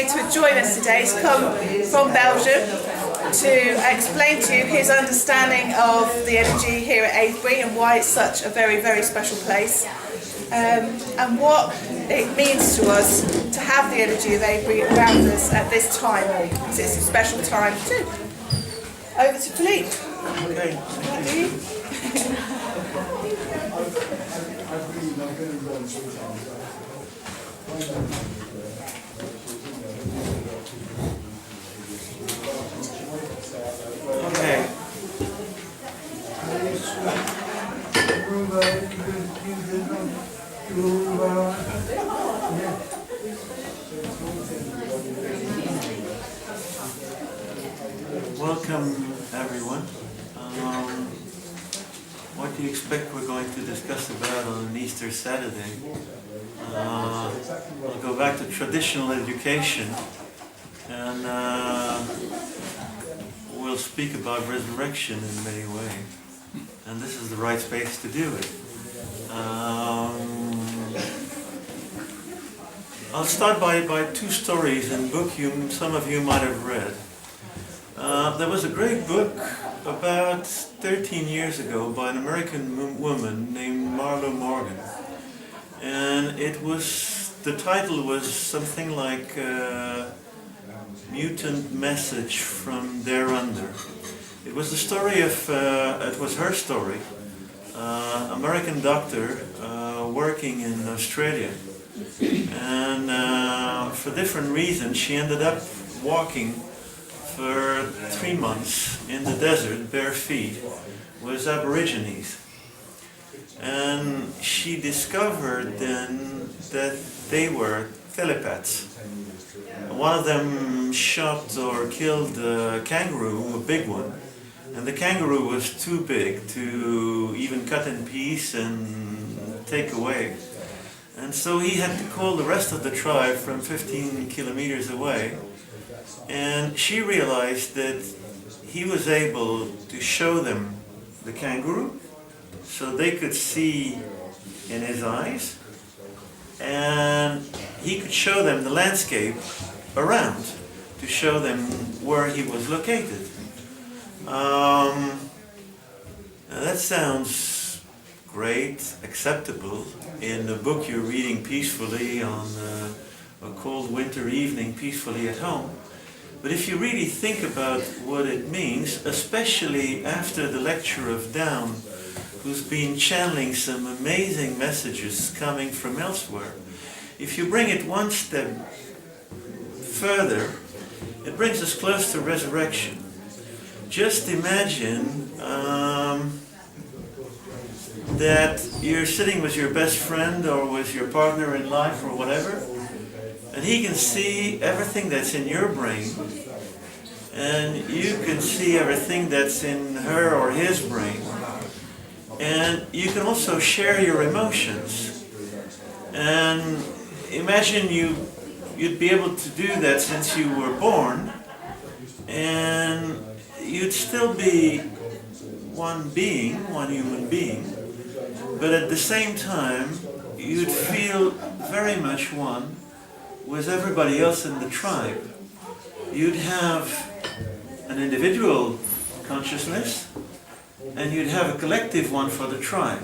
here to join us today. He's come from Belgium to explain to you his understanding of the energy here at Avebury and why it's such a very, very special place. And what it means to us to have the energy of Avebury around us at this time, because it's a special time too. Over to Philippe. Okay, thank you. Okay. Welcome, everyone. What do you expect we're going to discuss about on an Easter Saturday? We'll go back to traditional education and we'll speak about resurrection in many ways. And this is the right space to do it. I'll start by two stories in a book some of you might have read. There was a great book about 13 years ago by an American woman named Marlo Morgan. And the title was something like Mutant Message from There Under. It was the story of, it was her story, American doctor working in Australia. And for different reasons she ended up walking for 3 months in the desert, bare feet, with Aborigines. And she discovered then that they were telepaths. One of them shot or killed a kangaroo, a big one, and the kangaroo was too big to even cut in piece and take away. And so he had to call the rest of the tribe from 15 kilometers away. And she realized that he was able to show them the kangaroo so they could see in his eyes, and he could show them the landscape around to show them where he was located. Now that sounds great, acceptable in the book you're reading peacefully on a cold winter evening, peacefully at home. But if you really think about what it means, especially after the lecture of Down, who's been channeling some amazing messages coming from elsewhere, if you bring it one step further, it brings us close to resurrection. Just imagine that you're sitting with your best friend or with your partner in life or whatever, and he can see everything that's in your brain, and you can see everything that's in her or his brain. And you can also share your emotions. And imagine you'd be able to do that since you were born, and you'd still be one being, one human being, but at the same time you'd feel very much one with everybody else in the tribe. You'd have an individual consciousness and you'd have a collective one for the tribe.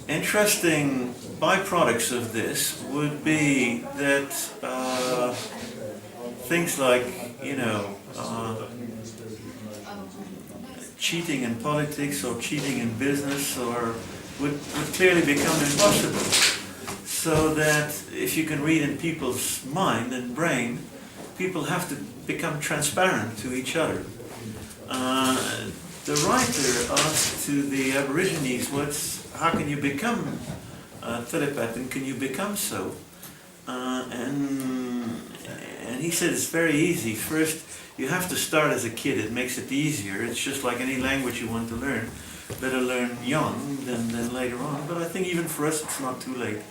Interesting byproducts of this would be that things like, cheating in politics or cheating in business would clearly become impossible. So that if you can read in people's mind and brain, people have to become transparent to each other. The writer asked to the Aborigines, how can you become telepath, and can you become so? And he said it's very easy. First, you have to start as a kid. It makes it easier. It's just like any language you want to learn. Better learn young than later on. But I think even for us, it's not too late.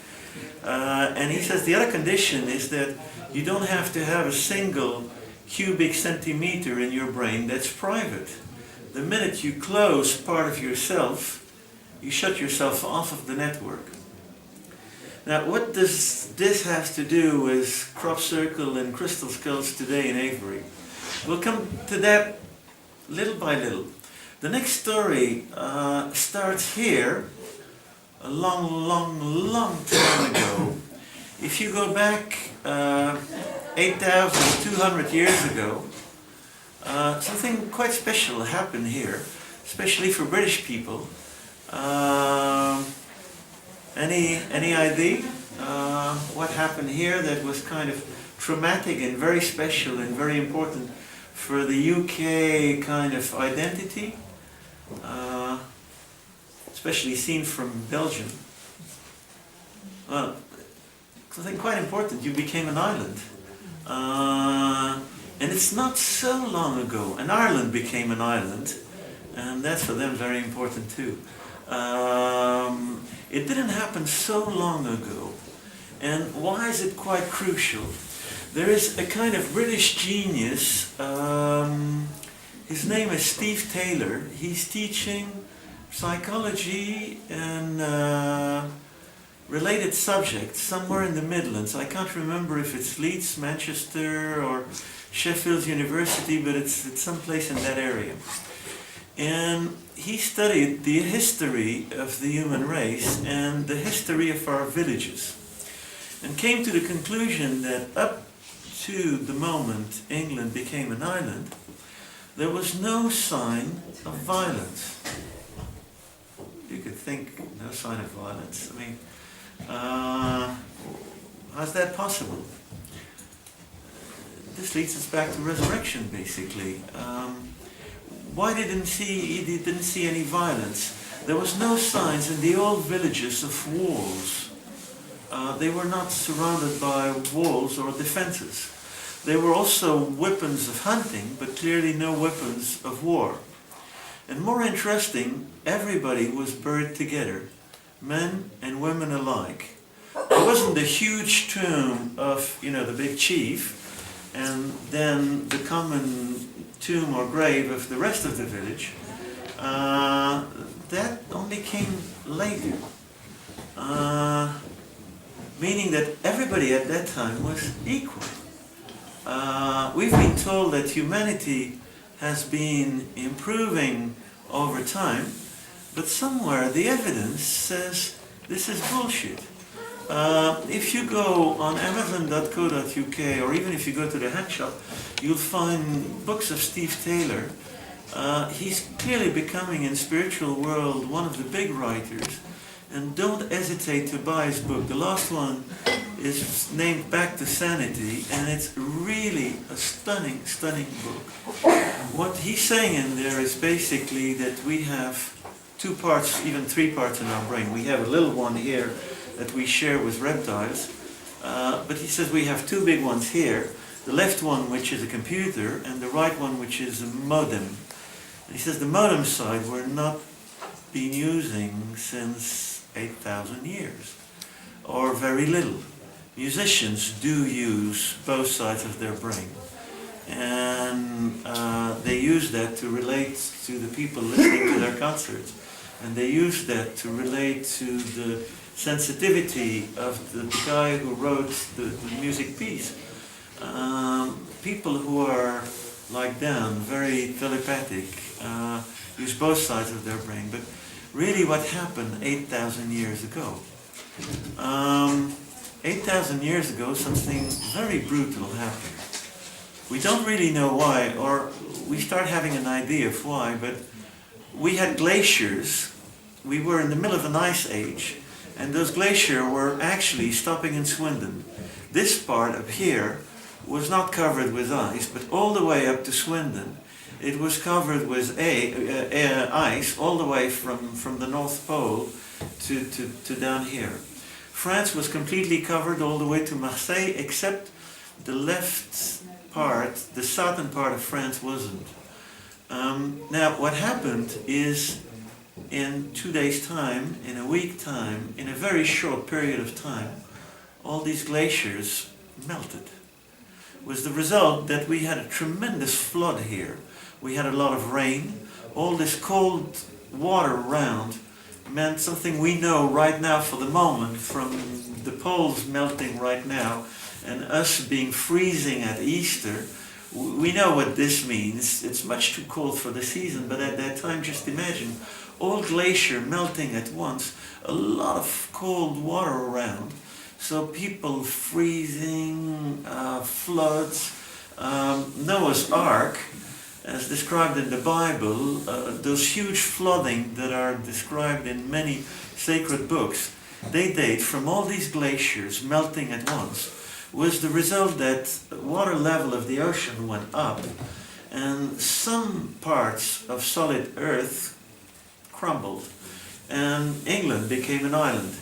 And he says the other condition is that you don't have to have a single cubic centimeter in your brain that's private. The minute you close part of yourself, you shut yourself off of the network. Now, what does this have to do with crop circle and crystal skulls today in Avebury? We'll come to that little by little. The next story starts here a long time ago. If you go back 8,200 years ago, something quite special happened here, especially for British people. Any idea what happened here that was kind of traumatic and very special and very important for the UK kind of identity, especially seen from Belgium? Well, something quite important. You became an island, and it's not so long ago. And Ireland became an island, and that's for them very important too. It didn't happen so long ago. And why is it quite crucial? There is a kind of British genius, his name is Steve Taylor. He's teaching psychology and related subjects somewhere in the Midlands. I can't remember if it's Leeds, Manchester or Sheffield University, but it's someplace in that area. And he studied the history of the human race and the history of our villages, and came to the conclusion that up to the moment England became an island, there was no sign of violence. You could think, no sign of violence. I mean, how's that possible? This leads us back to resurrection, basically. Why didn't he didn't see any violence? There was no signs in the old villages of walls. They were not surrounded by walls or defenses. There were also weapons of hunting, but clearly no weapons of war. And more interesting, everybody was buried together, men and women alike. There wasn't a huge tomb of, the big chief, and then the common tomb or grave of the rest of the village. That only came later. Meaning that everybody at that time was equal. We've been told that humanity has been improving over time, but somewhere the evidence says this is bullshit. If you go on Amazon.co.uk, or even if you go to the hat shop, you'll find books of Steve Taylor. He's clearly becoming in spiritual world one of the big writers, and don't hesitate to buy his book. The last one is named Back to Sanity, and it's really a stunning book. What he's saying in there is basically that we have 2 parts, even 3 parts in our brain. We have a little one here that we share with reptiles, but he says we have 2 big ones here. The left one, which is a computer, and the right one, which is a modem. And he says the modem side we're not been using since 8,000 years, or very little. Musicians do use both sides of their brain, and they use that to relate to the people listening to their concerts, and they use that to relate to the sensitivity of the guy who wrote the music piece. People who are like Dan, very telepathic, use both sides of their brain. But really what happened 8,000 years ago? 8,000 years ago something very brutal happened. We don't really know why, or we start having an idea of why, but we had glaciers. We were in the middle of an ice age, and those glaciers were actually stopping in Swindon. This part up here was not covered with ice, but all the way up to Swindon it was covered with ice all the way from the North Pole to down here. France was completely covered all the way to Marseille, except the left part, the southern part of France wasn't. Now what happened is, in 2 days' time, in a week time, in a very short period of time, all these glaciers melted. Was the result that we had a tremendous flood here. We had a lot of rain, all this cold water around meant something we know right now for the moment, from the poles melting right now and us being freezing at Easter. We know what this means. It's much too cold for the season, but at that time, just imagine all glacier melting at once, a lot of cold water around, so people freezing, floods. Noah's Ark, as described in the Bible, those huge flooding that are described in many sacred books, they date from all these glaciers melting at once, was the result that water level of the ocean went up and some parts of solid earth crumbled and England became an island.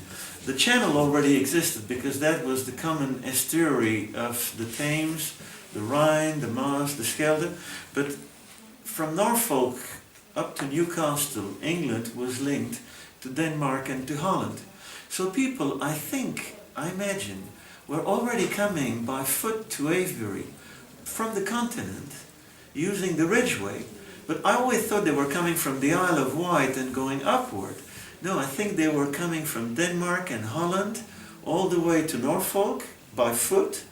The channel already existed because that was the common estuary of the Thames, the Rhine, the Maas, the Schelde, but from Norfolk up to Newcastle, England was linked to Denmark and to Holland. So people, I imagine, were already coming by foot to Avebury from the continent using the Ridgeway, but I always thought they were coming from the Isle of Wight and going upward. No, I think they were coming from Denmark and Holland all the way to Norfolk by foot,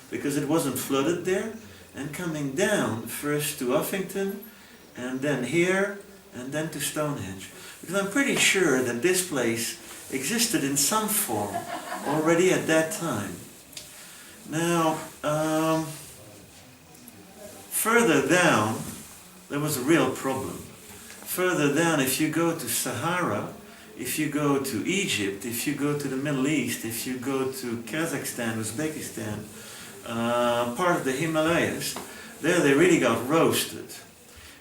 because it wasn't flooded there, and coming down first to Uffington, and then here, and then to Stonehenge. Because I'm pretty sure that this place existed in some form already at that time. Now, further down, there was a real problem. Further down, if you go to Sahara, if you go to Egypt, if you go to the Middle East, if you go to Kazakhstan, Uzbekistan, part of the Himalayas, there they really got roasted.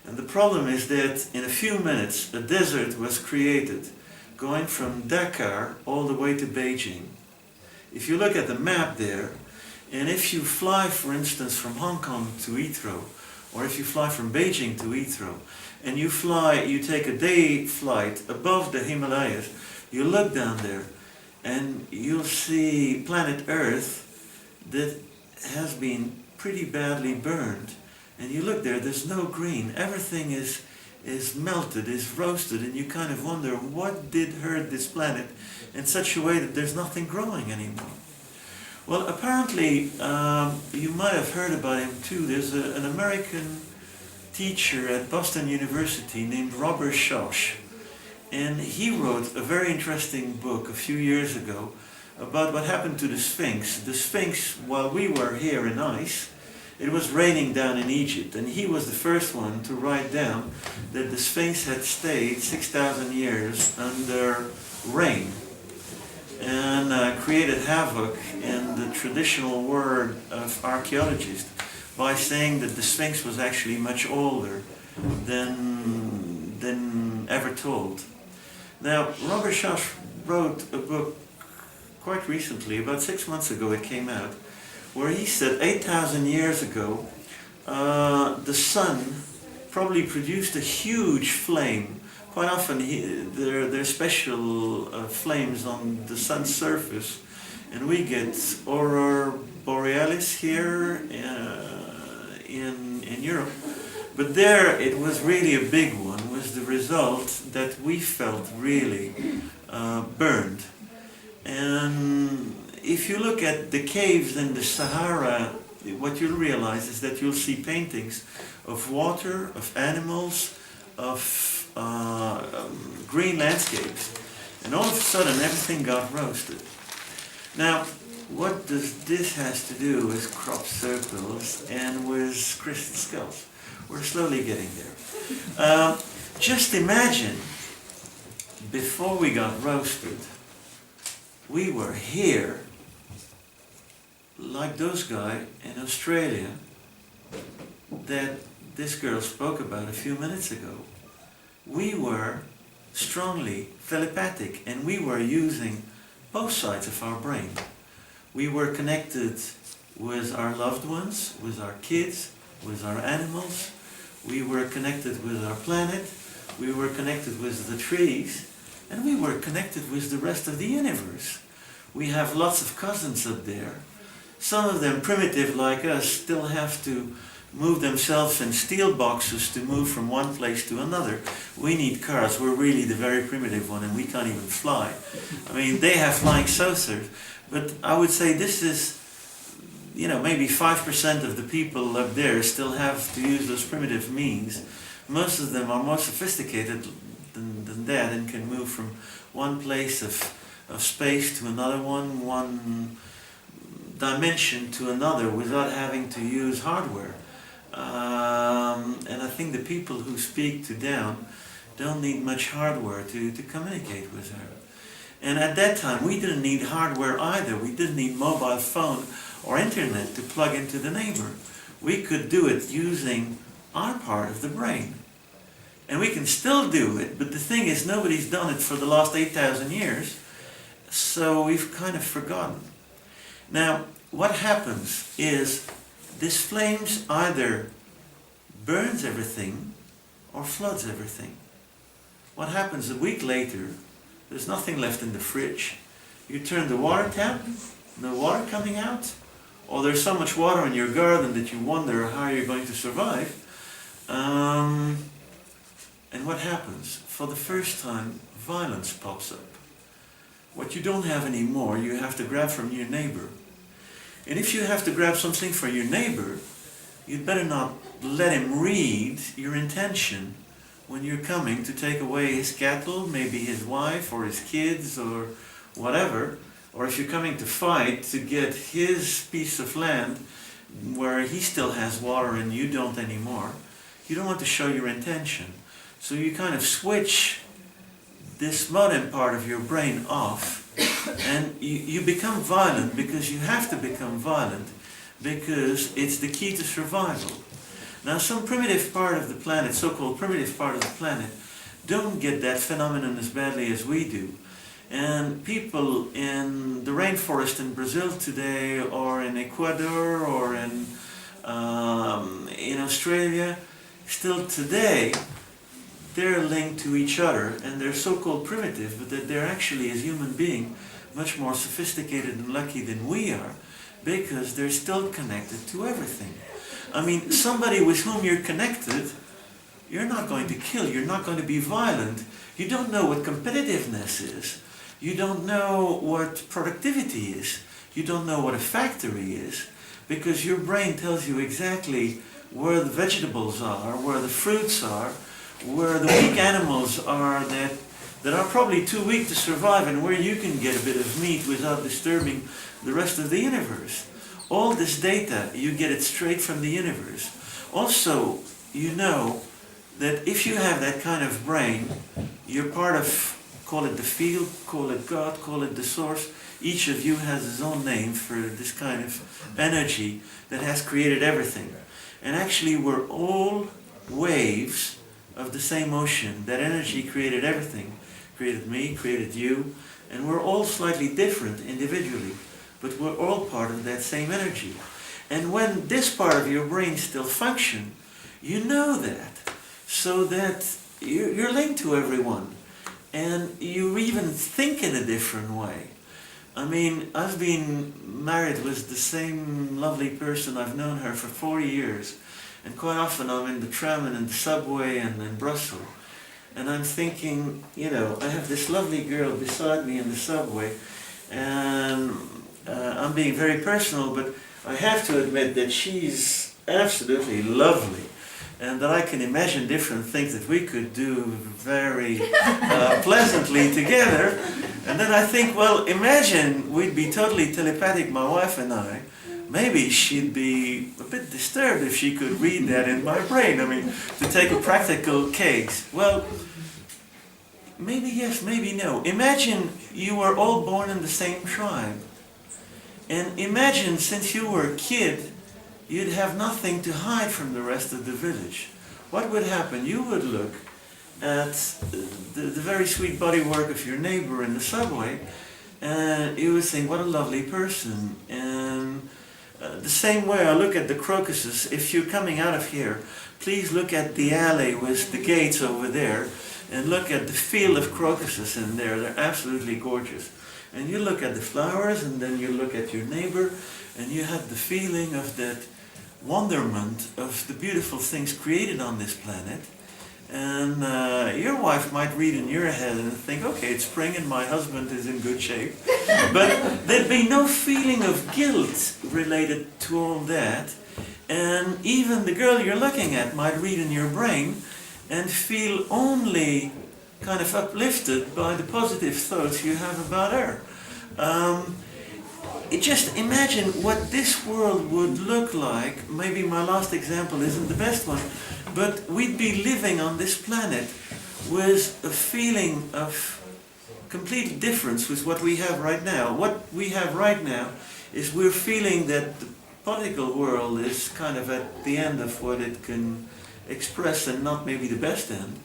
And the problem is that in a few minutes a desert was created going from Dakar all the way to Beijing. If you look at the map there, and if you fly, for instance, from Hong Kong to Heathrow, or if you fly from Beijing to Heathrow, and you take a day flight above the Himalayas, you look down there, and you'll see planet Earth that has been pretty badly burned. And you look there, there's no green. Everything is melted, is roasted, and you kind of wonder what did hurt this planet in such a way that there's nothing growing anymore. Well, apparently, you might have heard about him too. There's an American teacher at Boston University named Robert Schoch, and he wrote a very interesting book a few years ago about what happened to the Sphinx. The Sphinx, while we were here in ice, it was raining down in Egypt, and he was the first one to write down that the Sphinx had stayed 6,000 years under rain and created havoc in the traditional word of archaeologists by saying that the Sphinx was actually much older than ever told. Now, Robert Schoch wrote a book quite recently, about 6 months ago it came out, where he said 8,000 years ago the sun probably produced a huge flame. Quite often there are special flames on the sun's surface, and we get aurora borealis here in Europe. But there it was really a big one, was the result that we felt really burned. And if you look at the caves in the Sahara, what you'll realize is that you'll see paintings of water, of animals, of green landscapes. And all of a sudden everything got roasted. Now, what does this has to do with crop circles and with crystal skulls? We're slowly getting there. Just imagine, before we got roasted, we were here, like those guys in Australia that this girl spoke about a few minutes ago. We were strongly telepathic, and we were using both sides of our brain. We were connected with our loved ones, with our kids, with our animals. We were connected with our planet. We were connected with the trees. And we were connected with the rest of the universe. We have lots of cousins up there. Some of them, primitive like us, still have to move themselves in steel boxes to move from one place to another. We need cars. We're really the very primitive one, and we can't even fly. I mean, they have flying saucers, but I would say this is, you know, maybe 5% of the people up there still have to use those primitive means. Most of them are more sophisticated than that and can move from one place of space to another one dimension to another without having to use hardware. And I think the people who speak to Down don't need much hardware to communicate with her. And at that time we didn't need hardware either. We didn't need mobile phone or internet to plug into the neighbor. We could do it using our part of the brain. And we can still do it, but the thing is nobody's done it for the last 8,000 years, so we've kind of forgotten. Now, what happens is this flames either burns everything or floods everything. What happens a week later, there's nothing left in the fridge. You turn the water tap, no water coming out, or there's so much water in your garden that you wonder how you're going to survive. And what happens? For the first time, violence pops up. What you don't have anymore, you have to grab from your neighbor. And if you have to grab something from your neighbor, you'd better not let him read your intention when you're coming to take away his cattle, maybe his wife or his kids or whatever. Or if you're coming to fight to get his piece of land where he still has water and you don't anymore, you don't want to show your intention. So you kind of switch this modern part of your brain off, and you become violent because you have to become violent because it's the key to survival. Now some primitive part of the planet, so-called primitive part of the planet, don't get that phenomenon as badly as we do. And people in the rainforest in Brazil today, or in Ecuador, or in Australia, still today, they're linked to each other, and they're so-called primitive, but that they're actually, as human beings, much more sophisticated and lucky than we are, because they're still connected to everything. I mean, somebody with whom you're connected, you're not going to kill, you're not going to be violent. You don't know what competitiveness is. You don't know what productivity is. You don't know what a factory is, because your brain tells you exactly where the vegetables are, where the fruits are, where the weak animals are that are probably too weak to survive, and where you can get a bit of meat without disturbing the rest of the universe. All this data, you get it straight from the universe. Also, you know that if you have that kind of brain, you're part of, call it the field, call it God, call it the source. Each of you has his own name for this kind of energy that has created everything. And actually we're all waves of the same ocean. That energy created everything. Created me, created you, and we're all slightly different individually, but we're all part of that same energy. And when this part of your brain still functions, you know that, so that you're linked to everyone, and you even think in a different way. I mean, I've been married with the same lovely person. I've known her for 40 years. And quite often I'm in the tram and in the subway and in Brussels. And I'm thinking, you know, I have this lovely girl beside me in the subway. And I'm being very personal, but I have to admit that she's absolutely lovely. And that I can imagine different things that we could do very pleasantly together. And then I think, well, imagine we'd be totally telepathic, my wife and I. Maybe she'd be a bit disturbed if she could read that in my brain. I mean, to take a practical case. Well, maybe yes, maybe no. Imagine you were all born in the same tribe. And imagine since you were a kid, you'd have nothing to hide from the rest of the village. What would happen? You would look at the very sweet bodywork of your neighbor in the subway, and you would think, what a lovely person. And the same way I look at the crocuses. If you're coming out of here, please look at the alley with the gates over there, and look at the field of crocuses in there. They're absolutely gorgeous. And you look at the flowers, and then you look at your neighbor, and you have the feeling of that wonderment of the beautiful things created on this planet. And your wife might read in your head and think, okay, it's spring and my husband is in good shape. But there'd be no feeling of guilt related to all that. And even the girl you're looking at might read in your brain and feel only kind of uplifted by the positive thoughts you have about her. Just imagine what this world would look like. Maybe my last example isn't the best one, but we'd be living on this planet with a feeling of complete difference with what we have right now. What we have right now is we're feeling that the political world is kind of at the end of what it can express and not maybe the best end.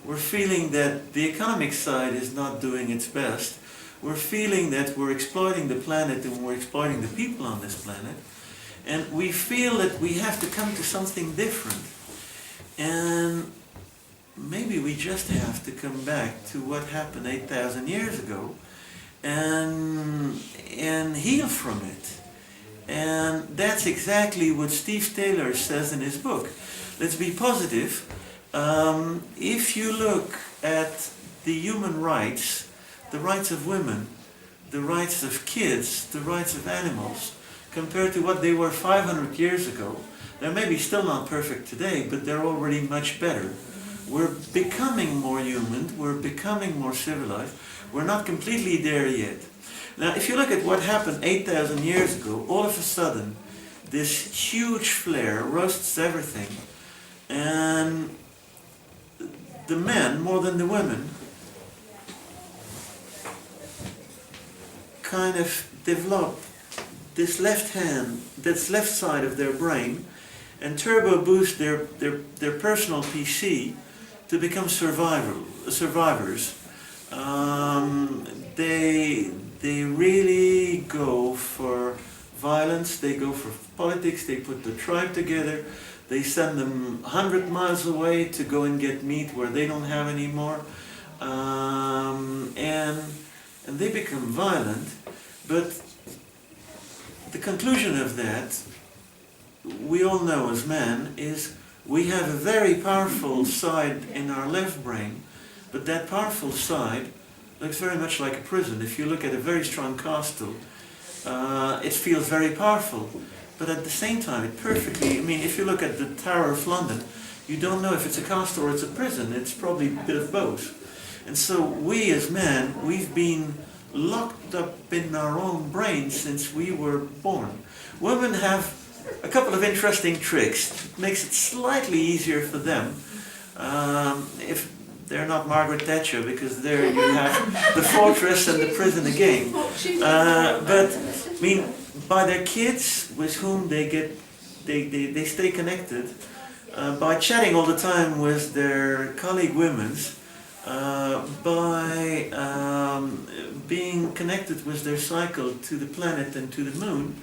We're feeling that the economic side is not doing its best. We're feeling that we're exploiting the planet and we're exploiting the people on this planet. And we feel that we have to come to something different. And maybe we just have to come back to what happened 8,000 years ago and heal from it. And that's exactly what Steve Taylor says in his book. Let's be positive. If you look at the human rights, the rights of women, the rights of kids, the rights of animals, compared to what they were 500 years ago, they're maybe still not perfect today, but they're already much better. We're becoming more human, we're becoming more civilized. We're not completely there yet. Now, if you look at what happened 8,000 years ago, all of a sudden, this huge flare roasts everything, and the men, more than the women, kind of develop this left hand, this left side of their brain, and turbo boost their personal PC to become survivors. They really go for violence, they go for politics, they put the tribe together, they send them 100 miles away to go and get meat where they don't have any more, and they become violent. But the conclusion of that, we all know as men, is we have a very powerful side in our left brain, but that powerful side looks very much like a prison. If you look at a very strong castle, it feels very powerful, but at the same time it perfectly, I mean, if you look at the Tower of London, you don't know if it's a castle or it's a prison. It's probably a bit of both. And so we as men, we've been locked up in our own brains since we were born. Women have a couple of interesting tricks. It makes it slightly easier for them. If they're not Margaret Thatcher, because there you have the fortress and the prison again. But I mean, by their kids with whom they stay connected, by chatting all the time with their colleague women's, by being connected with their cycle to the planet and to the moon,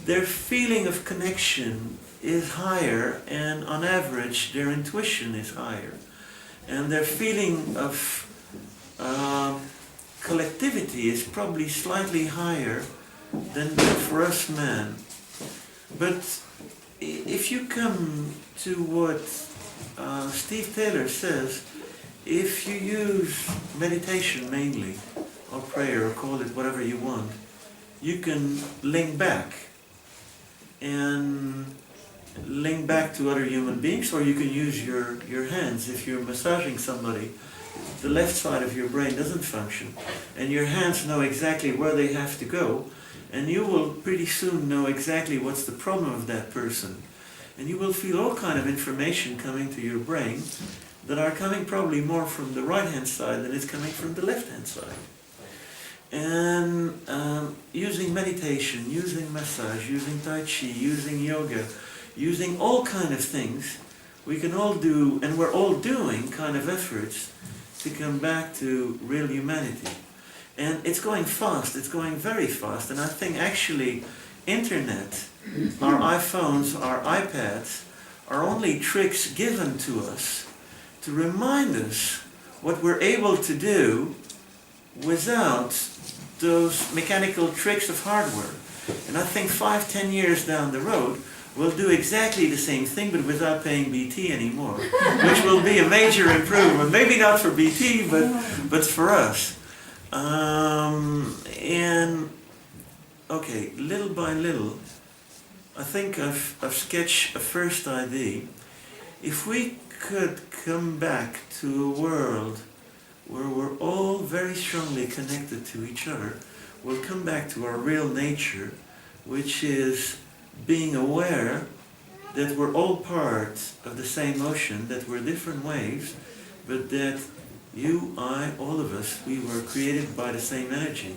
their feeling of connection is higher, and on average their intuition is higher, and their feeling of collectivity is probably slightly higher than for us men. But if you come to what Steve Taylor says, if you use meditation mainly, or prayer, or call it whatever you want, you can link back and link back to other human beings, or you can use your hands. If you're massaging somebody, the left side of your brain doesn't function, and your hands know exactly where they have to go, and you will pretty soon know exactly what's the problem of that person. And you will feel all kind of information coming to your brain that are coming probably more from the right-hand side than is coming from the left-hand side. And using meditation, using massage, using Tai Chi, using yoga, using all kind of things, we can all do, and we're all doing kind of efforts to come back to real humanity. And it's going fast, it's going very fast, and I think actually internet, our iPhones, our iPads, are only tricks given to us to remind us what we're able to do without those mechanical tricks of hardware. And I think 5-10 years down the road, will do exactly the same thing, but without paying BT anymore, which will be a major improvement. Maybe not for BT, but for us. And okay, little by little, I think I've sketched a first idea. If we could come back to a world where we're all very strongly connected to each other, we'll come back to our real nature, which is being aware that we're all part of the same ocean, that we're different waves, but that you, I, all of us, we were created by the same energy.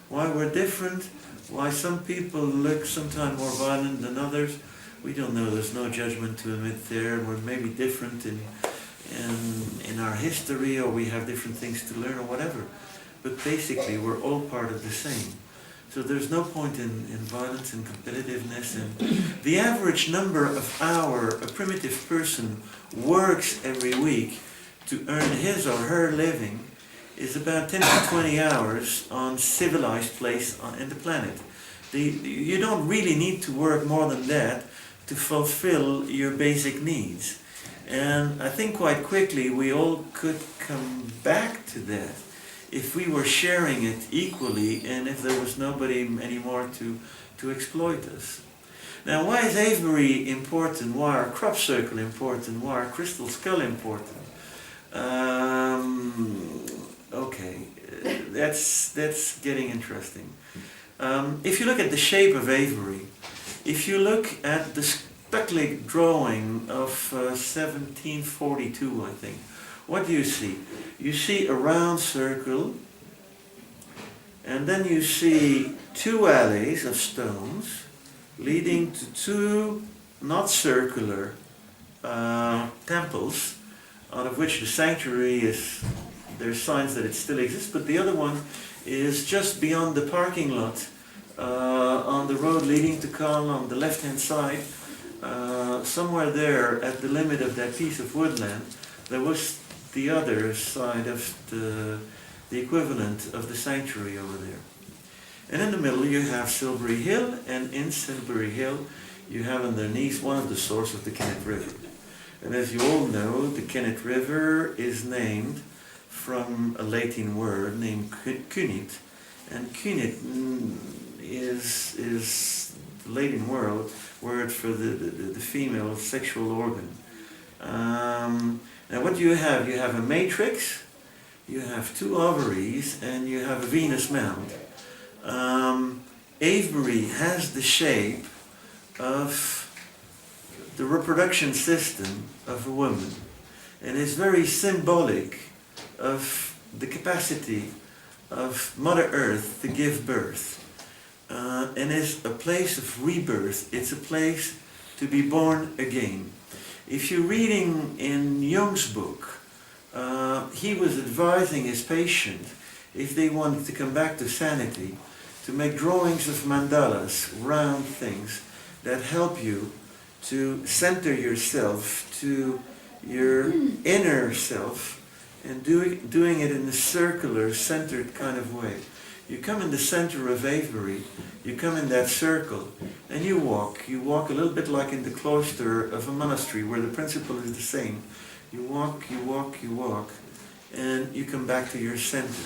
Why we're different, why some people look sometimes more violent than others, we don't know. There's no judgment to admit there. We're maybe different in our history, or we have different things to learn or whatever. But basically we're all part of the same. So there's no point in violence and competitiveness. And the average number of hours a primitive person works every week to earn his or her living is about 10 to 20 hours on civilized place in the planet. You don't really need to work more than that to fulfill your basic needs. And I think quite quickly we all could come back to that if we were sharing it equally and if there was nobody anymore to exploit us. Now, why is Avebury important? Why are crop circle important? Why are crystal skull important? Okay, that's getting interesting. If you look at the shape of Avebury, if you look at the Stuckley drawing of 1742, I think, what do you see? You see a round circle, and then you see two alleys of stones leading to two not circular temples, out of which the sanctuary is, there's signs that it still exists, but the other one is just beyond the parking lot on the road leading to Caen on the left hand side. Somewhere there at the limit of that piece of woodland, there was the other side of the equivalent of the sanctuary over there. And in the middle you have Silbury Hill, and in Silbury Hill you have underneath one of the sources of the Kennet River. And as you all know, the Kennet River is named from a Latin word named cunit, and cunit is the Latin word for the female sexual organ. Now what do you have? You have a matrix, you have two ovaries, and you have a Venus mound. Avebury has the shape of the reproduction system of a woman, and is very symbolic of the capacity of Mother Earth to give birth, and is a place of rebirth. It's a place to be born again. If you're reading in Jung's book, he was advising his patient, if they wanted to come back to sanity, to make drawings of mandalas, round things, that help you to center yourself to your inner self, and doing it in a circular, centered kind of way. You come in the center of Avebury, you come in that circle, and you walk. You walk a little bit like in the cloister of a monastery, where the principle is the same. You walk, you walk, you walk, and you come back to your center.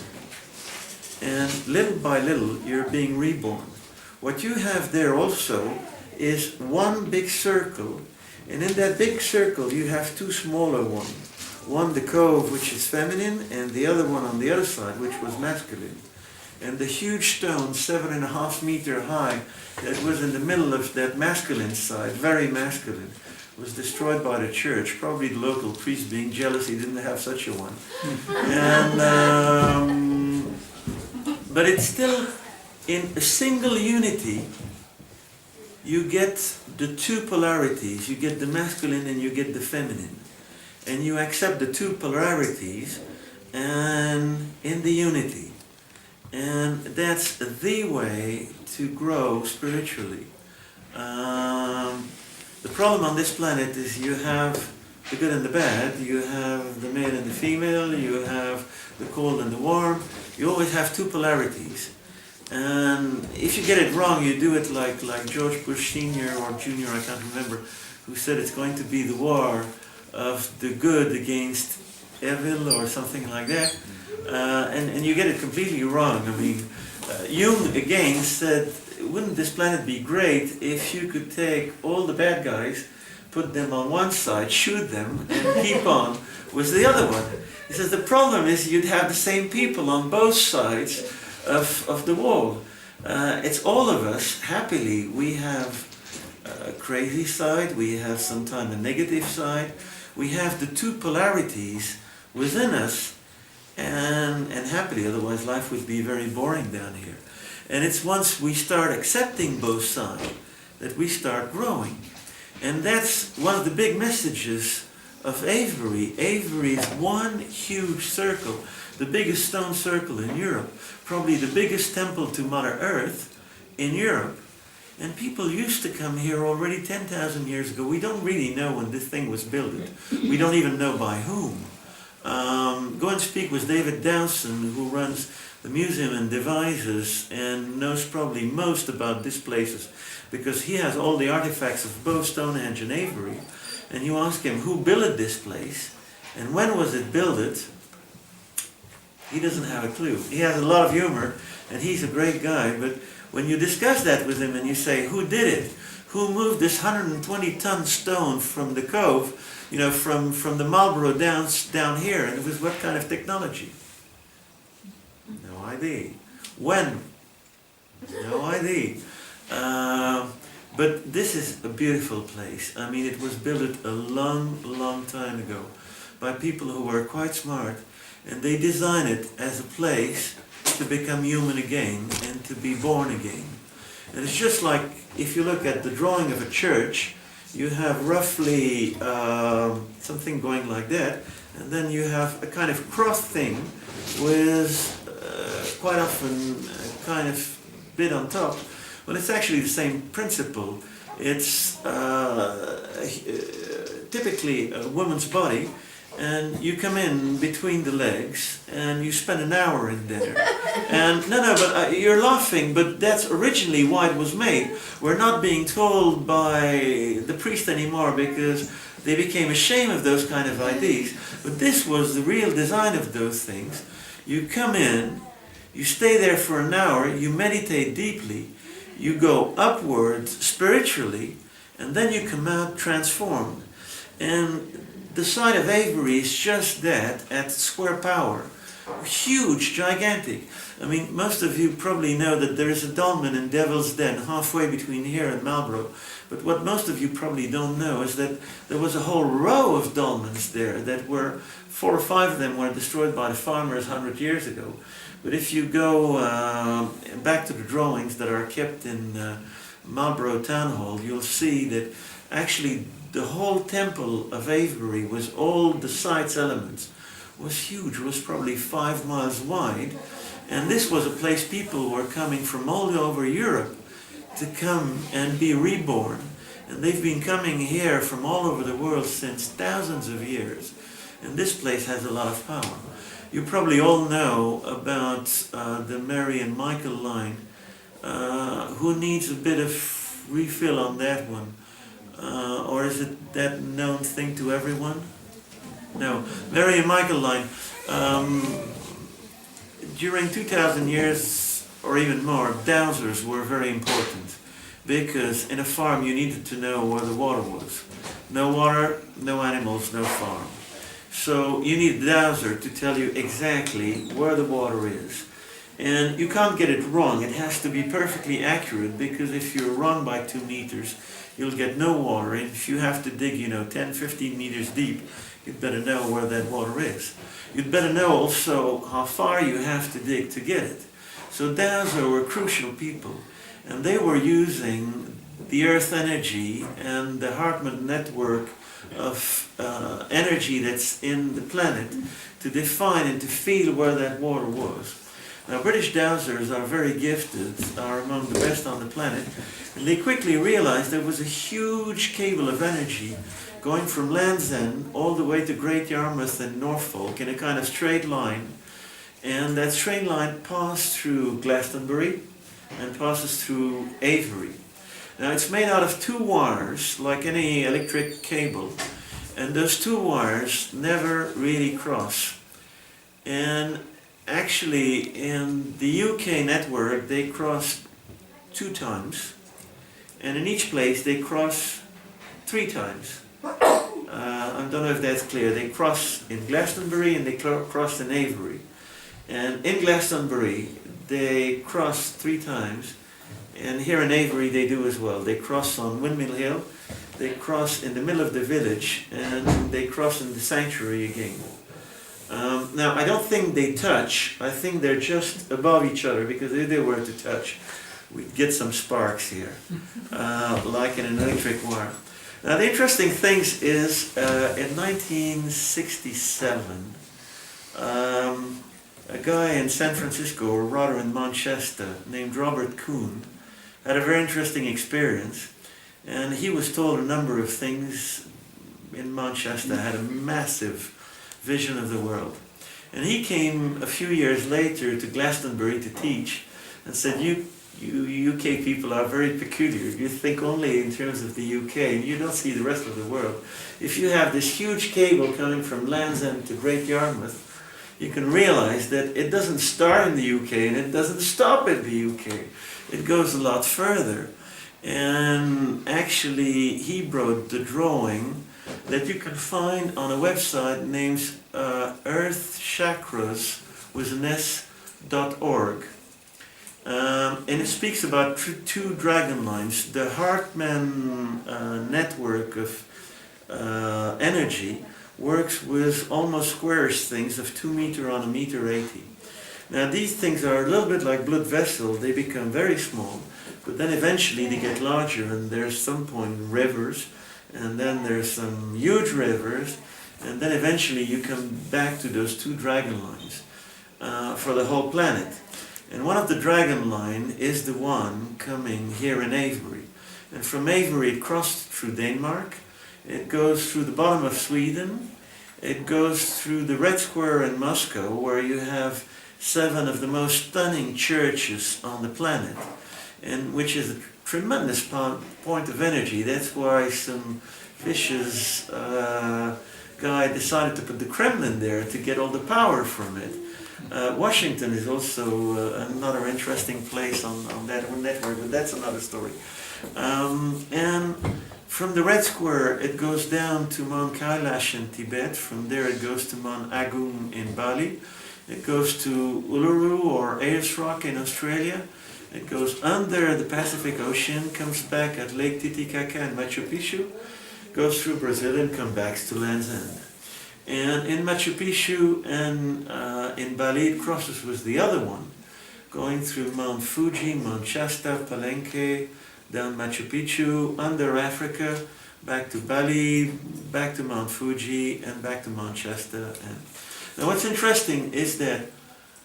And little by little, you're being reborn. What you have there also is one big circle, and in that big circle you have two smaller ones. One, the cove, which is feminine, and the other one on the other side, which was masculine. And the huge stone, 7.5 meters high, that was in the middle of that masculine side, very masculine, was destroyed by the church. Probably the local priest, being jealous, he didn't have such a one. And but it's still in a single unity. You get the two polarities. You get the masculine and you get the feminine. And you accept the two polarities and in the unity. And that's the way to grow spiritually. The problem on this planet is you have the good and the bad, you have the male and the female, you have the cold and the warm. You always have two polarities. And if you get it wrong, you do it like George Bush Sr. or Jr., I can't remember, who said it's going to be the war of the good against evil or something like that. And you get it completely wrong. I mean, Jung again said, wouldn't this planet be great if you could take all the bad guys, put them on one side, shoot them, and keep on with the other one. He says the problem is you'd have the same people on both sides of the wall. It's all of us, happily. We have a crazy side, we have sometimes a negative side, we have the two polarities within us, and happily, otherwise life would be very boring down here. And it's once we start accepting both sides that we start growing. And that's one of the big messages of Avebury. Avebury is one huge circle, the biggest stone circle in Europe, probably the biggest temple to Mother Earth in Europe. And people used to come here already 10,000 years ago. We don't really know when this thing was built. We don't even know by whom. Go and speak with David Dowson, who runs the museum in Devizes and knows probably most about these places, because he has all the artifacts of both Stonehenge and Avebury. And you ask him who built this place and when was it built, he doesn't have a clue. He has a lot of humor and he's a great guy, but when you discuss that with him and you say, who did it? Who moved this 120-ton stone from the cove, you know, from the Marlborough down here, and with what kind of technology? No idea. When? No idea. But this is a beautiful place. I mean, it was built a long, long time ago by people who were quite smart, and they designed it as a place to become human again and to be born again. And it's just like if you look at the drawing of a church, you have roughly something going like that, and then you have a kind of cross thing with quite often a kind of bit on top. Well, it's actually the same principle. It's typically a woman's body, and you come in between the legs and you spend an hour in there. And but you're laughing, but that's originally why it was made. We're not being told by the priest anymore because they became ashamed of those kind of ideas. But this was the real design of those things. You come in, you stay there for an hour, you meditate deeply, you go upwards spiritually, and then you come out transformed. And the site of Avebury is just that, at square power. Huge, gigantic. I mean, most of you probably know that there is a dolmen in Devil's Den, halfway between here and Marlborough. But what most of you probably don't know is that there was a whole row of dolmens there that were, 4 or 5 of them were destroyed by the farmers 100 years ago. But if you go back to the drawings that are kept in Marlborough Town Hall, you'll see that actually the whole temple of Avebury, with all the site's elements, was huge. It was probably 5 miles wide. And this was a place people were coming from all over Europe to come and be reborn. And they've been coming here from all over the world since thousands of years. And this place has a lot of power. You probably all know about the Mary and Michael line. Who needs a bit of refill on that one? Or is it that known thing to everyone? No. Mary and Michael line. During 2,000 years or even more, dowsers were very important, because in a farm you needed to know where the water was. No water, no animals, no farm. So you need a dowser to tell you exactly where the water is. And you can't get it wrong. It has to be perfectly accurate, because if you're wrong by 2 meters, you'll get no water. And if you have to dig, 10, 15 meters deep, you'd better know where that water is. You'd better know also how far you have to dig to get it. So dowsers were crucial people, and they were using the earth energy and the Hartmann network of energy that's in the planet to define and to feel where that water was. Now, British dowsers are very gifted, are among the best on the planet, and they quickly realized there was a huge cable of energy going from Land's End all the way to Great Yarmouth and Norfolk in a kind of straight line. And that straight line passed through Glastonbury, and passes through Avebury. Now it's made out of two wires, like any electric cable, and those two wires never really cross. And actually in the UK network they cross 2 times, and in each place they cross 3 times. I don't know if that's clear. They cross in Glastonbury and they cross in Avebury. And in Glastonbury they cross 3 times, and here in Avebury they do as well. They cross on Windmill Hill, they cross in the middle of the village, and they cross in the sanctuary again. Now I don't think they touch, I think they're just above each other, because if they were to touch we'd get some sparks here, like in an electric wire. Now the interesting thing is, in 1967, a guy in San Francisco, or rather in Manchester, named Robert Kuhn, had a very interesting experience, and he was told a number of things in Manchester, had a massive vision of the world. And he came a few years later to Glastonbury to teach, and said, you UK people are very peculiar. You think only in terms of the UK and you don't see the rest of the world. If you have this huge cable coming from Land's End to Great Yarmouth, you can realize that it doesn't start in the UK and it doesn't stop in the UK. It goes a lot further. And actually he brought the drawing that you can find on a website named earthchakras with an s.org. And it speaks about 2 dragon lines. The Hartmann network of energy works with almost squarish things of 2 meter on 1.80 meters. Now these things are a little bit like blood vessels. They become very small, but then eventually they get larger, and there's some point rivers, and then there's some huge rivers, and then eventually you come back to those 2 dragon lines for the whole planet. And one of the dragon line is the one coming here in Avebury. And from Avebury it crosses through Denmark, it goes through the bottom of Sweden, it goes through the Red Square in Moscow, where you have 7 of the most stunning churches on the planet, and which is a tremendous point of energy. That's why some vicious guy decided to put the Kremlin there to get all the power from it. Washington is also another interesting place on that network, but that's another story. And from the Red Square it goes down to Mount Kailash in Tibet. From there it goes to Mount Agung in Bali. It goes to Uluru or Ayers Rock in Australia. It goes under the Pacific Ocean, comes back at Lake Titicaca and Machu Picchu, goes through Brazil and comes back to Land's End. And in Machu Picchu and in Bali it crosses with the other one, going through Mount Fuji, Mount Shasta, Palenque, down Machu Picchu, under Africa, back to Bali, back to Mount Fuji, and back to Mount Shasta. And now what's interesting is that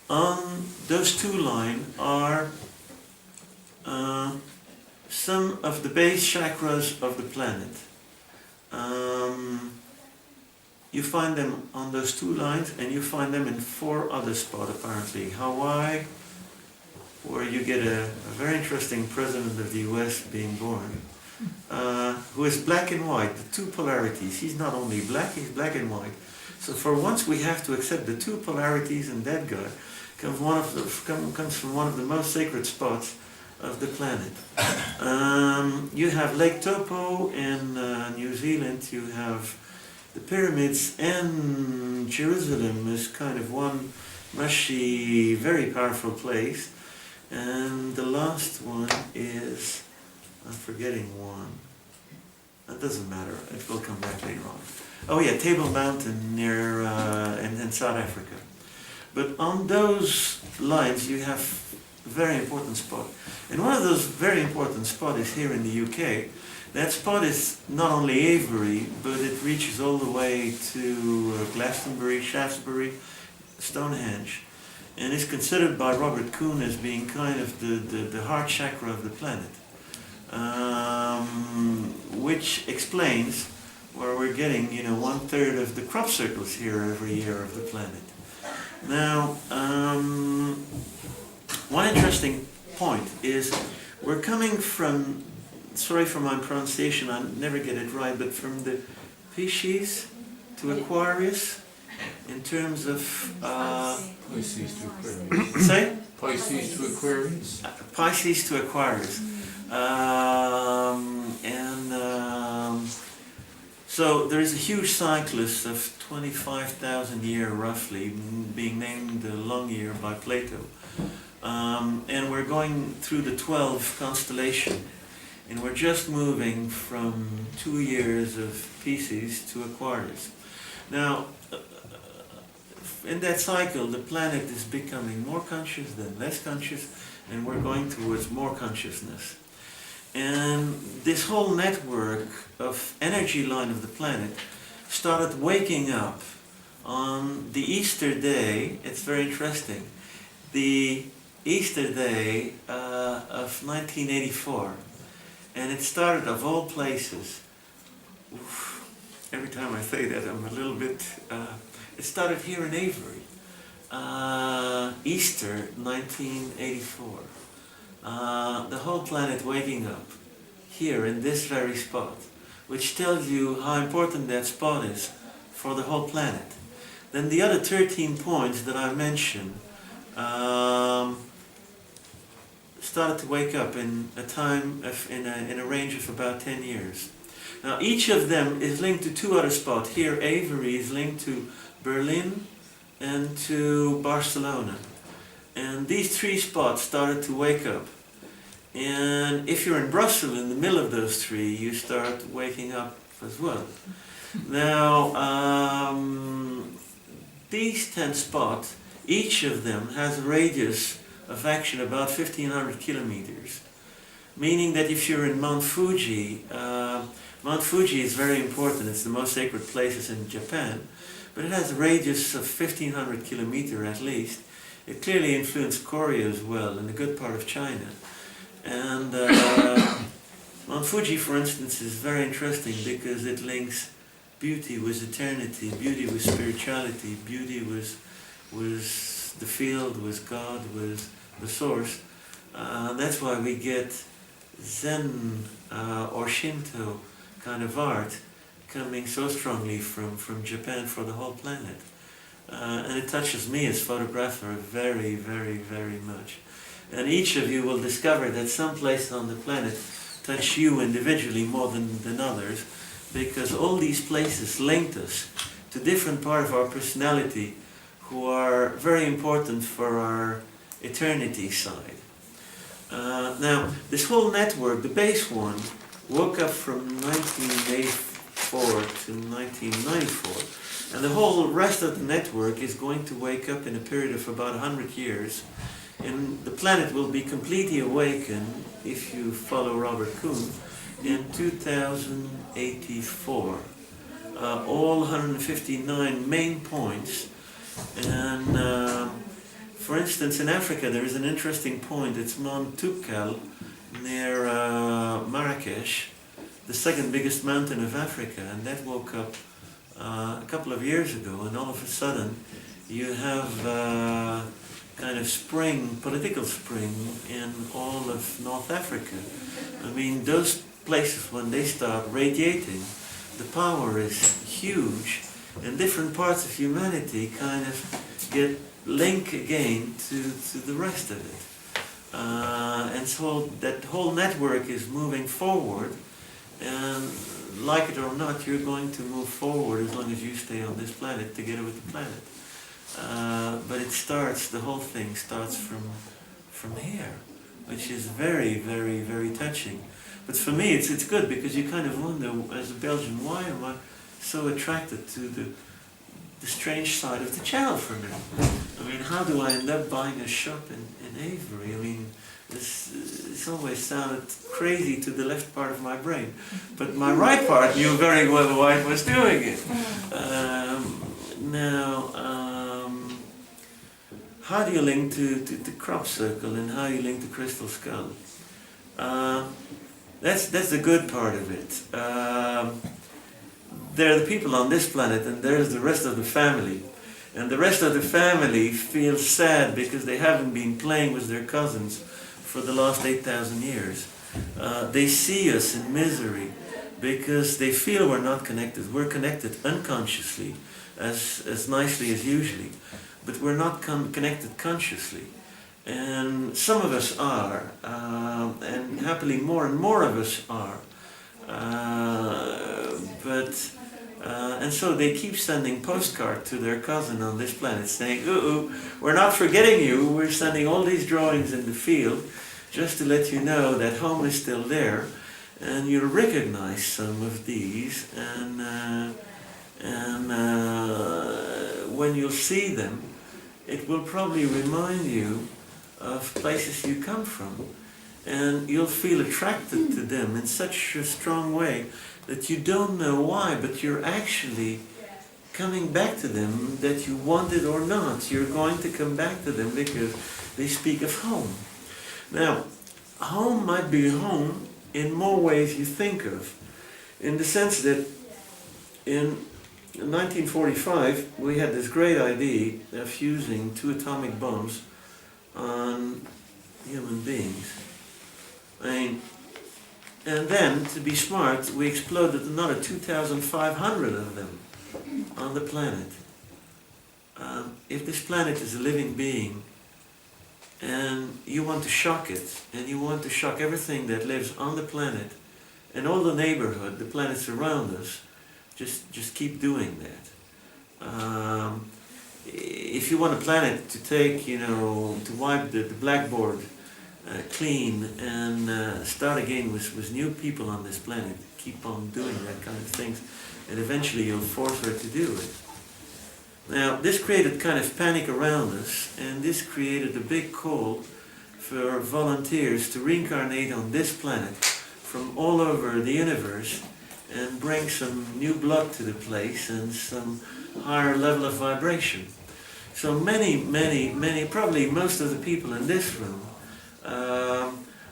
on those 2 lines are some of the base chakras of the planet. You find them on those 2 lines, and you find them in 4 other spots apparently. Hawaii, where you get a very interesting president of the US being born, who is black and white, the 2 polarities. He's not only black, he's black and white. So for once we have to accept the 2 polarities, and that guy comes from one of the most sacred spots of the planet. You have Lake Taupo in New Zealand, you have the pyramids, and Jerusalem is kind of one mushy, very powerful place. And the last one is, I'm forgetting one. That doesn't matter, it will come back later on. Oh yeah, Table Mountain near in South Africa. But on those lines you have a very important spot. And one of those very important spots is here in the UK. That spot is not only Avebury, but it reaches all the way to Glastonbury, Shaftesbury, Stonehenge, and is considered by Robert Kuhn as being kind of the heart chakra of the planet, which explains where we're getting 1/3 of the crop circles here every year of the planet. Now, one interesting point is we're coming from, sorry for my pronunciation, I never get it right, but from the Pisces to Aquarius in terms of Pisces to Aquarius. say Pisces to Aquarius. Pisces to Aquarius, so there is a huge cyclus of 25,000 year roughly, being named the long year by Plato, and we're going through the 12 constellation, and we're just moving from 2 years of Pisces to Aquarius. Now, in that cycle, the planet is becoming more conscious, then less conscious, and we're going towards more consciousness. And this whole network of energy line of the planet started waking up on the Easter day. It's very interesting. The Easter day of 1984. And it started, of all places, every time I say that I'm a little bit, it started here in Avebury, Easter 1984. The whole planet waking up here in this very spot, which tells you how important that spot is for the whole planet. Then the other 13 points that I mentioned started to wake up in a time of, in a range of about 10 years. Now each of them is linked to two other spots. Here Avebury is linked to Berlin and to Barcelona. And these three spots started to wake up. And if you're in Brussels, in the middle of those three, you start waking up as well. Now, these 10 spots, each of them has a radius of action about 1,500 kilometers. Meaning that if you're in Mount Fuji is very important, it's the most sacred places in Japan, but it has a radius of 1,500 kilometers at least. It clearly influenced Korea as well, and a good part of China. And Mount Fuji, for instance, is very interesting because it links beauty with eternity, beauty with spirituality, beauty with the field, with God, with the source. That's why we get Zen or Shinto kind of art coming so strongly from Japan for the whole planet. And it touches me as photographer very, very, very much. And each of you will discover that some places on the planet touch you individually more than others, because all these places linked us to different parts of our personality who are very important for our eternity side. Now, this whole network, the base one, woke up from 1984 to 1994. And the whole rest of the network is going to wake up in a period of about 100 years. And the planet will be completely awakened, if you follow Robert Kuhn, in 2084. All 159 main points. And for instance, in Africa there is an interesting point. It's Mount Toubkal near Marrakesh, the second biggest mountain of Africa, and that woke up a couple of years ago, and all of a sudden you have kind of spring, political spring in all of North Africa. I mean, those places, when they start radiating, the power is huge, and different parts of humanity kind of get linked again to the rest of it. And so that whole network is moving forward, and like it or not, you're going to move forward as long as you stay on this planet together with the planet. But it starts, the whole thing starts from here, which is very, very, very touching. But for me, it's good, because you kind of wonder, as a Belgian, why am I so attracted to the strange side of the channel for me? I mean, how do I end up buying a shop in Avebury? I mean, it's always sounded crazy to the left part of my brain, but my right part knew very well why it was doing it. How do you link to the crop circle, and how you link to crystal skull? That's the good part of it. There are the people on this planet, and there's the rest of the family. And the rest of the family feels sad because they haven't been playing with their cousins for the last 8,000 years. They see us in misery because they feel we're not connected. We're connected unconsciously, as nicely as usually, but we're not connected consciously. And some of us are, and happily more and more of us are. And so they keep sending postcards to their cousin on this planet saying, "Ooh, we're not forgetting you, we're sending all these drawings in the field just to let you know that home is still there." And you'll recognize some of these, and when you'll see them, it will probably remind you of places you come from, and you'll feel attracted to them in such a strong way that you don't know why, but you're actually coming back to them, that you want it or not. You're going to come back to them because they speak of home. Now, home might be home in more ways you think of, in the sense that in 1945 we had this great idea of using 2 atomic bombs on human beings. And then, to be smart, we exploded another 2,500 of them on the planet. If this planet is a living being, and you want to shock it, and you want to shock everything that lives on the planet, and all the neighborhood, the planets around us, just keep doing that. If you want a planet to take, to wipe the blackboard clean and start again with new people on this planet, keep on doing that kind of things, and eventually you'll force her to do it. Now, this created kind of panic around us, and this created a big call for volunteers to reincarnate on this planet from all over the universe and bring some new blood to the place and some higher level of vibration. So many, probably most of the people in this room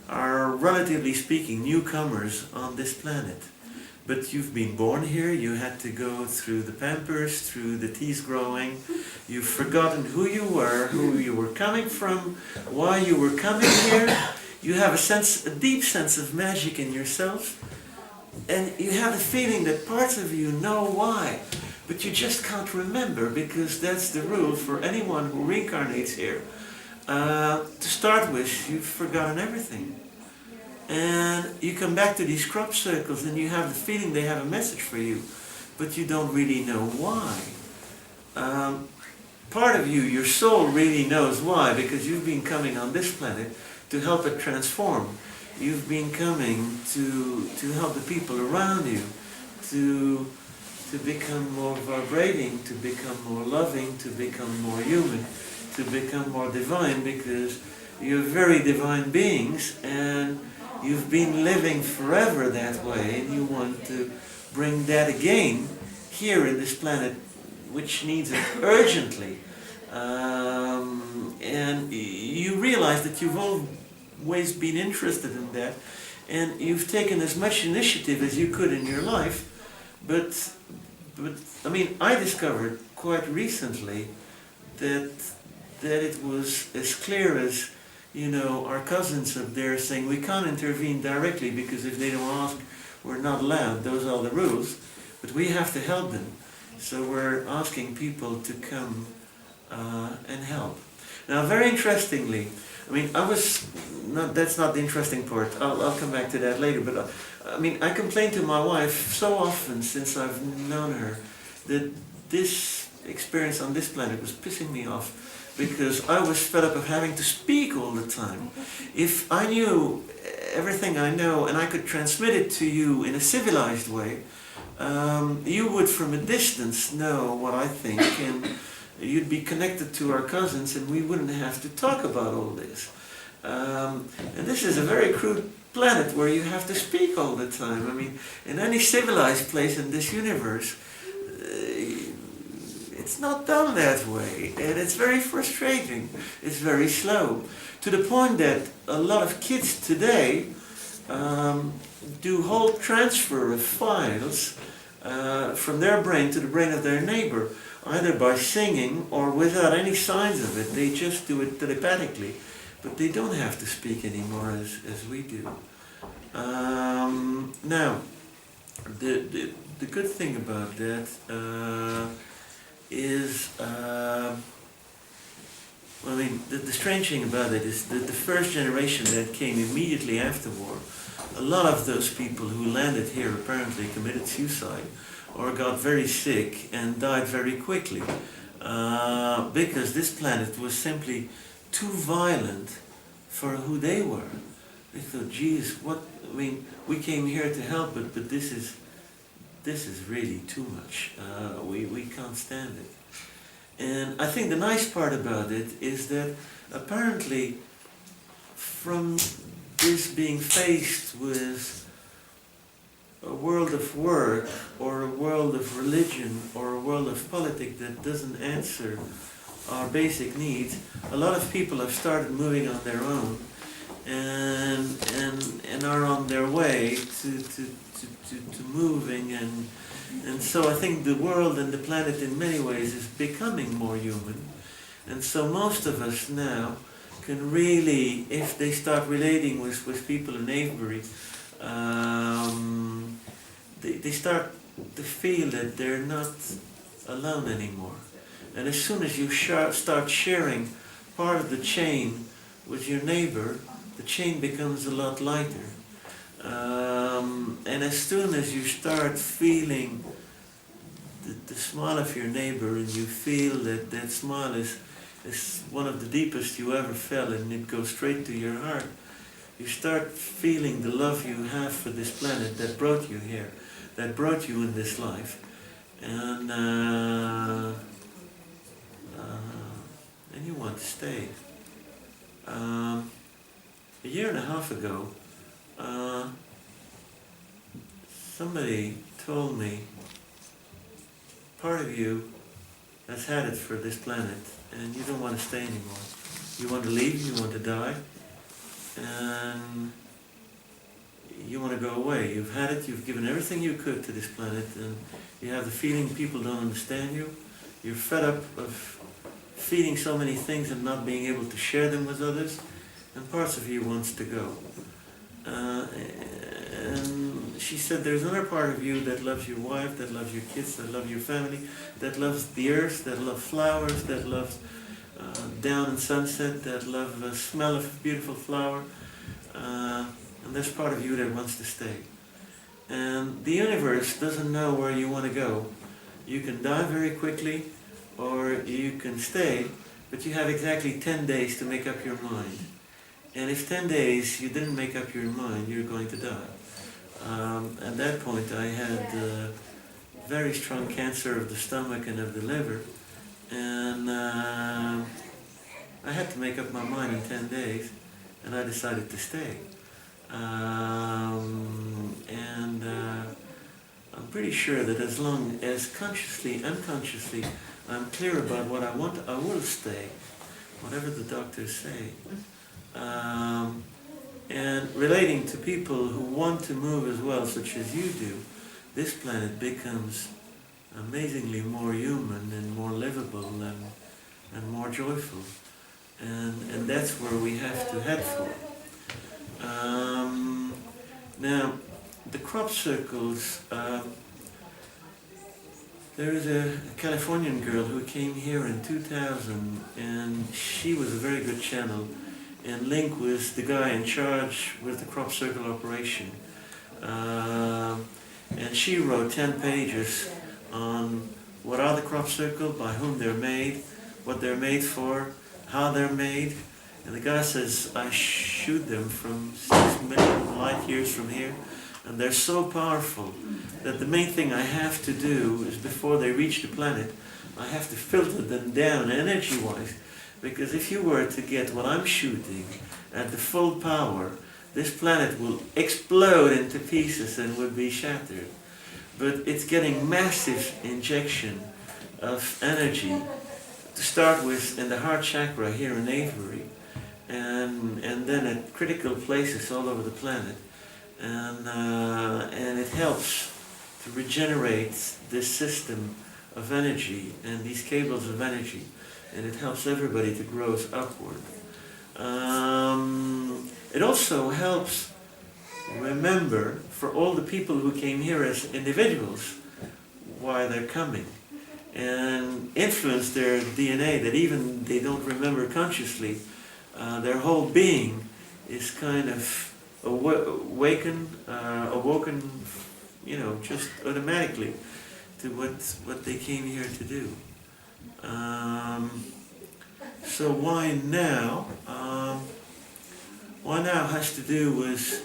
are, relatively speaking, newcomers on this planet. But you've been born here, you had to go through the pampers, through the teeth growing, you've forgotten who you were coming from, why you were coming here. You have a deep sense of magic in yourself, and you have the feeling that parts of you know why, but you just can't remember, because that's the rule for anyone who reincarnates here. To start with, you've forgotten everything. And you come back to these crop circles and you have the feeling they have a message for you, but you don't really know why. Part of you, your soul, really knows why, because you've been coming on this planet to help it transform. You've been coming to help the people around you to become more vibrating, to become more loving, to become more human, to become more divine, because you're very divine beings, and you've been living forever that way, and you want to bring that again here in this planet, which needs it urgently. And you realize that you've always been interested in that, and you've taken as much initiative as you could in your life, but I mean, I discovered quite recently that it was as clear as, our cousins up there saying we can't intervene directly because if they don't ask, we're not allowed. Those are the rules. But we have to help them. So we're asking people to come and help. Now, very interestingly, I mean, that's not the interesting part. I'll come back to that later. But I complained to my wife so often since I've known her that this experience on this planet was pissing me off, because I was fed up of having to speak all the time. If I knew everything I know and I could transmit it to you in a civilized way, you would from a distance know what I think, and you'd be connected to our cousins, and we wouldn't have to talk about all this. And this is a very crude planet where you have to speak all the time. I mean, in any civilized place in this universe, it's not done that way, and it's very frustrating. It's very slow, to the point that a lot of kids today do whole transfer of files from their brain to the brain of their neighbor, either by singing or without any signs of it. They just do it telepathically. but they don't have to speak anymore as we do. Now, the good thing about that is, I mean, the strange thing about it is that the first generation that came immediately after war, a lot of those people who landed here apparently committed suicide or got very sick and died very quickly, because this planet was simply too violent for who they were. They thought, geez, what, I mean, we came here to help, but this is really too much. We can't stand it. And I think the nice part about it is that apparently from this being faced with a world of work or a world of religion or a world of politics that doesn't answer our basic needs, a lot of people have started moving on their own and are on their way to moving, and so I think the world and the planet in many ways is becoming more human, and so most of us now can really, if they start relating with people in Avebury, they start to feel that they're not alone anymore. And as soon as you start sharing part of the chain with your neighbor, the chain becomes a lot lighter. And as soon as you start feeling the smile of your neighbor, and you feel that that smile is one of the deepest you ever felt, and it goes straight to your heart, you start feeling the love you have for this planet that brought you here, that brought you in this life, and you want to stay. A year and a half ago, somebody told me, part of you has had it for this planet and you don't want to stay anymore. You want to leave, you want to die, and you want to go away. You've had it, you've given everything you could to this planet, and you have the feeling people don't understand you. You're fed up of feeding so many things and not being able to share them with others, and parts of you wants to go. And she said there's another part of you that loves your wife, that loves your kids, that loves your family, that loves the earth, that loves flowers, that loves down and sunset, that loves the smell of a beautiful flower, and there's part of you that wants to stay. And the universe doesn't know where you want to go. You can die very quickly, or you can stay, but you have exactly 10 days to make up your mind. And if 10 days you didn't make up your mind, you're going to die. At that point I had very strong cancer of the stomach and of the liver, and I had to make up my mind in 10 days, and I decided to stay. I'm pretty sure that as long as consciously, unconsciously, I'm clear about what I want, I will stay, whatever the doctors say. And relating to people who want to move as well, such as you do, this planet becomes amazingly more human and more livable and more joyful. And that's where we have to head for. Now, the crop circles, there is a Californian girl who came here in 2000, and she was a very good channel and link with the guy in charge with the crop circle operation. And she wrote 10 pages on what are the crop circle, by whom they're made, what they're made for, how they're made. And the guy says, I shoot them from 6 million light years from here, and they're so powerful that the main thing I have to do is, before they reach the planet, I have to filter them down energy-wise, because if you were to get what I'm shooting at the full power, this planet will explode into pieces and would be shattered. But it's getting massive injection of energy to start with in the heart chakra here in Avebury, and then at critical places all over the planet, and it helps to regenerate this system of energy and these cables of energy, and it helps everybody to grow upward. It also helps remember for all the people who came here as individuals why they're coming, and influence their DNA that even they don't remember consciously. Their whole being is kind of awoken, just automatically to what they came here to do. So why now? Why now has to do with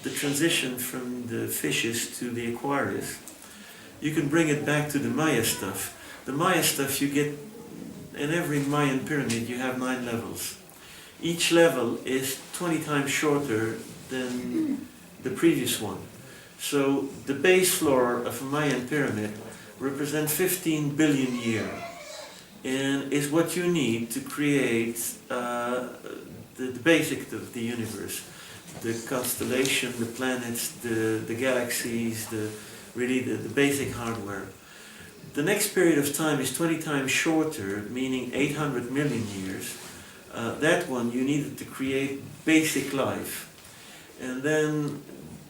the transition from the fishes to the Aquarius. You can bring it back to the Maya stuff. The Maya stuff you get in every Mayan pyramid. You have 9 levels. Each level is 20 times shorter than the previous one. So the base floor of a Mayan pyramid represents 15 billion years, and is what you need to create the basic of the universe. The constellation, the planets, the galaxies, the basic hardware. The next period of time is 20 times shorter, meaning 800 million years. That one you needed to create basic life. And then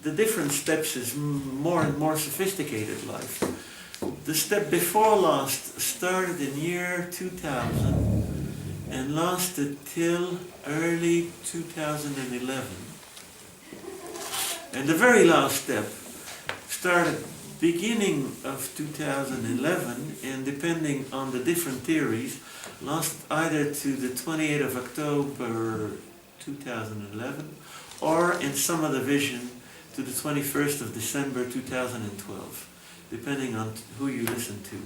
the different steps is more and more sophisticated life. The step before last started in year 2000 and lasted till early 2011. And the very last step started beginning of 2011, and depending on the different theories, lasted either to the 28th of October 2011, or in some other vision to the 21st of December 2012, depending on who you listen to.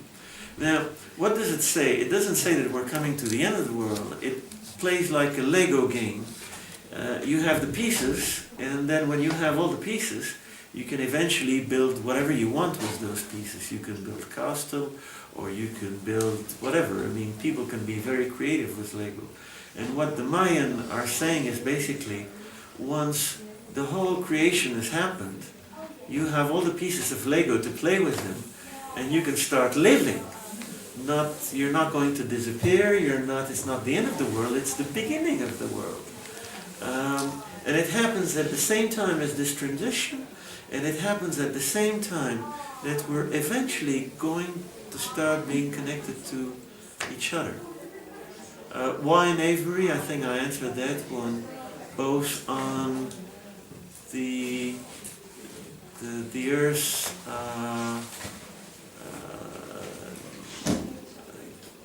Now, what does it say? It doesn't say that we're coming to the end of the world. It plays like a Lego game. You have the pieces, and then when you have all the pieces, you can eventually build whatever you want with those pieces. You can build a castle, or you can build whatever. I mean, people can be very creative with Lego. And what the Mayan are saying is basically, once the whole creation has happened, you have all the pieces of Lego to play with them, and you can start living. You're not going to disappear, it's not the end of the world, it's the beginning of the world. And it happens at the same time as this transition, and it happens at the same time that we're eventually going to start being connected to each other. Why in Avebury? I think I answered that one, both on the Earth's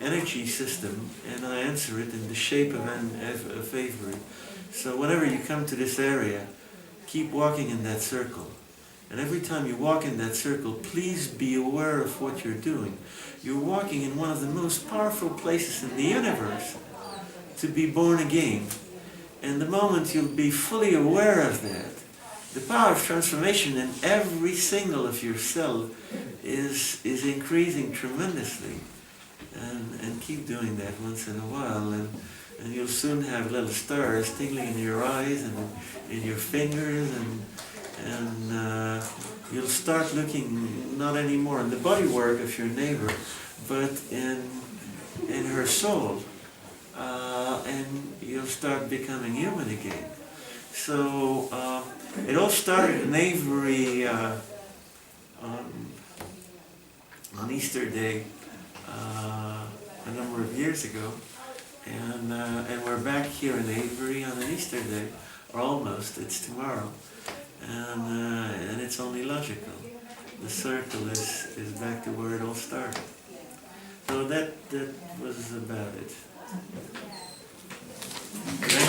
energy system, and I answer it in the shape of Avebury. So whenever you come to this area, keep walking in that circle. And every time you walk in that circle, please be aware of what you're doing. You're walking in one of the most powerful places in the universe to be born again. And the moment you'll be fully aware of that, the power of transformation in every single of your cell is increasing tremendously. And keep doing that once in a while, and you'll soon have little stars tingling in your eyes and in your fingers, and you'll start looking not anymore in the bodywork of your neighbor, but in her soul, and you'll start becoming human again. So it all started in Avebury on Easter Day a number of years ago, and we're back here in Avebury on an Easter Day, or almost. It's tomorrow, and it's only logical. The circle is back to where it all started. So that was about it. Thank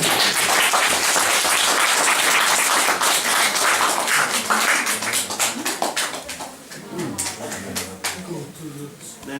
you.